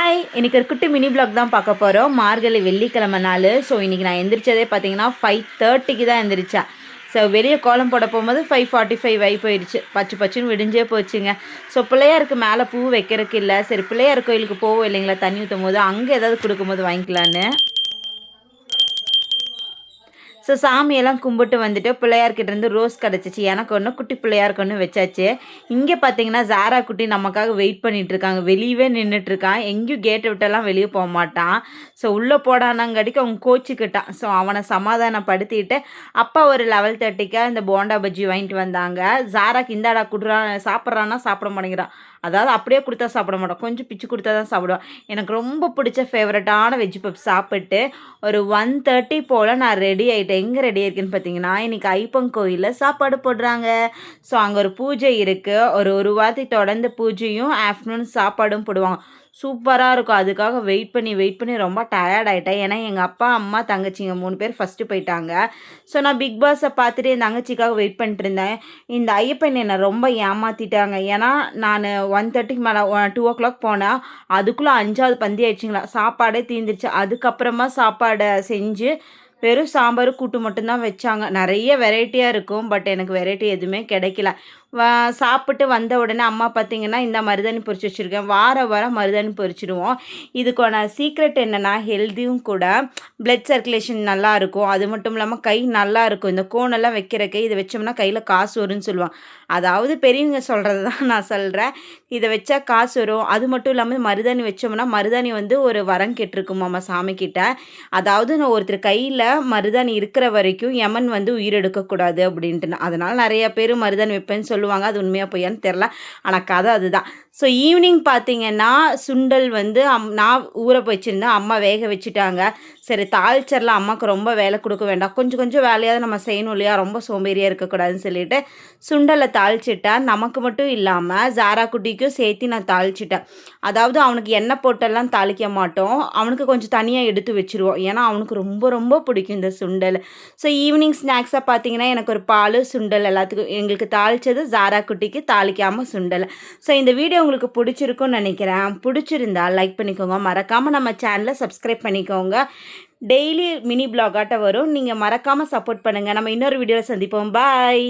Hi, இன்னைக்கு ஒரு குட்டி மினி பிளாக் தான் பார்க்க போகிறோம். மார்கழி வெள்ளிக்கிழமை நாள். ஸோ இன்றைக்கி நான் எந்திரிச்சதே பார்த்தீங்கன்னா 5:30க்கு தான் எந்திரிச்சேன். ஸோ வெளியே கோலம் போட போகும்போது 5:45 ஆகி போயிடுச்சு. பச்சு பச்சுன்னு விடிஞ்சே போச்சுங்க. ஸோ பிள்ளையாருக்கு மேலே பூ வைக்கிறதுக்கு இல்லை, சரி பிள்ளையார் கோயிலுக்கு போவோம் இல்லைங்களா, தண்ணி ஊற்றும் போது அங்கே ஏதாவது கொடுக்கும்போது வாங்கிக்கலான்னு. ஸோ சாமியெல்லாம் கும்பிட்டு வந்துட்டு பிள்ளையார்கிட்டேருந்து ரோஸ் கிடச்சிச்சு. எனக்கு ஒன்று, குட்டி பிள்ளையாருக்கு ஒன்று வச்சாச்சு. இங்கே பார்த்தீங்கன்னா ஜாரா குட்டி நமக்காக வெயிட் பண்ணிகிட்ருக்காங்க. வெளியவே நின்றுட்டுருக்கான். எங்கேயும் கேட்டை விட்டெல்லாம் வெளியே போக மாட்டான். ஸோ உள்ளே போடானாங்காட்டிக்கு அவன் கோச்சிக்கிட்டான். ஸோ அவனை சமாதானப்படுத்திட்டு அப்பா ஒரு 11:30க்கு இந்த போண்டா பஜ்ஜி வாங்கிட்டு வந்தாங்க. ஜாராக்கு இந்தாடா குடுறான், சாப்பிட்றான்னா சாப்பிட மாட்டேங்கிறான். அதாவது அப்படியே கொடுத்தா சாப்பிட மாட்டோம், கொஞ்சம் பிச்சு கொடுத்தா தான் சாப்பிடுவோம். எனக்கு ரொம்ப பிடிச்ச ஃபேவரட்டான வெஜ் பப் சாப்பிட்டு ஒரு 1:30 போல் நான் ரெடி ஆகிட்டேன். எங்கே ரெடி ஆயிருக்குன்னு பார்த்தீங்கன்னா, இன்றைக்கி ஐப்பன் கோயிலில் சாப்பாடு போடுறாங்க. ஸோ அங்கே ஒரு பூஜை இருக்குது. ஒரு வாரத்துக்கு தொடர்ந்து பூஜையும் ஆஃப்டர்நூன் சாப்பாடும் போடுவாங்க. சூப்பராக இருக்கும். அதுக்காக வெயிட் பண்ணி ரொம்ப டயர்ட் ஆகிட்டேன். ஏன்னா எங்கள் அப்பா, அம்மா, தங்கச்சிங்க 3 பேர் ஃபஸ்ட்டு போயிட்டாங்க. ஸோ நான் பிக் பாஸை பார்த்துட்டு என் தங்கச்சிக்காக வெயிட் பண்ணிட்டு இருந்தேன். இந்த ஐயப்பன் என்னை ரொம்ப ஏமாற்றிட்டாங்க. ஏன்னா நான் 1:30க்கு மேலே 2:00 போனேன். அதுக்குள்ளே 5வது பந்தி ஆயிடுச்சுங்களா, சாப்பாடே தீர்ந்துருச்சு. அதுக்கப்புறமா சாப்பாடை செஞ்சு வெறும் சாம்பார் கூட்டு மட்டும்தான் வச்சாங்க. நிறைய வெரைட்டியாக இருக்கும், பட் எனக்கு வெரைட்டி எதுவுமே கிடைக்கல. சாப்பிட்டு வந்த உடனே அம்மா பார்த்திங்கன்னா, இந்த மருதாணி பொரிச்சு வச்சுருக்கேன். வாரம் மருதாணி பொரிச்சிடுவோம். இதுக்கான சீக்ரெட் என்னென்னா, ஹெல்த்தியும் கூட, பிளட் சர்க்குலேஷன் நல்லாயிருக்கும். அது மட்டும் இல்லாமல் கை நல்லாயிருக்கும். இந்த கோனெல்லாம் வைக்கிறக்கை இதை வச்சோம்னா கையில் காசு வரும்னு சொல்லுவாங்க. அதாவது பெரியவங்க சொல்கிறது தான் நான் சொல்கிறேன். இதை வச்சா காசு வரும். அது மட்டும் இல்லாமல் மருதாணி வச்சோம்னா, மருதாணி வந்து ஒரு வரம் கேட்டிருக்குமாம்மா சாமிக்கிட்ட. அதாவது நான் ஒருத்தர் கையில் மருதாணி இருக்கிற வரைக்கும் யமன் வந்து உயிரெடுக்கக்கூடாது அப்படின்ட்டு. அதனால் நிறைய பேர் மருதாணி வைப்பேன்னு சொல்லுவாங்க. அது உண்மையாக பொய்யான்னு தெரில, ஆனால் கதை அதுதான். ஸோ ஈவினிங் பார்த்திங்கன்னா சுண்டல் வந்து நான் ஊற வச்சுருந்தேன். அம்மா வேக வச்சுட்டாங்க. சரி தாளிச்சரில் அம்மாவுக்கு ரொம்ப வேலை கொடுக்க வேண்டாம், கொஞ்சம் வேலையாவது நம்ம செய்யணும் இல்லையா, ரொம்ப சோம்பேறியாக இருக்கக்கூடாதுன்னு சொல்லிட்டு சுண்டலை தாளிச்சிட்டேன். நமக்கு மட்டும் இல்லாமல் ஜாரா குட்டிக்கும் சேர்த்து நான் தாளிச்சிட்டேன். அதாவது அவனுக்கு எண்ணெய் போட்டெல்லாம் தாளிக்க மாட்டோம், அவனுக்கு கொஞ்சம் தனியாக எடுத்து வச்சுருவோம். ஏன்னா அவனுக்கு ரொம்ப பிடிக்கும் இந்த சுண்டல். ஸோ ஈவினிங் ஸ்நாக்ஸாக பார்த்தீங்கன்னா எனக்கு ஒரு பால் சுண்டல் எல்லாத்துக்கும். எங்களுக்கு தாளித்தது ஜாரா குட்டிக்கு தாளிக்காமல் சுண்டல். ஸோ இந்த வீடியோ உங்களுக்கு பிடிச்சிருக்குன்னு நினைக்கிறேன். பிடிச்சிருந்தா லைக் பண்ணிக்கோங்க, மறக்காமல் நம்ம சேனலை சப்ஸ்கிரைப் பண்ணிக்கோங்க. டெய்லி மினி பிளாகாட்ட வரும். நீங்கள் மறக்காமல் சப்போர்ட் பண்ணுங்கள். நம்ம இன்னொரு வீடியோவில் சந்திப்போம். பாய்.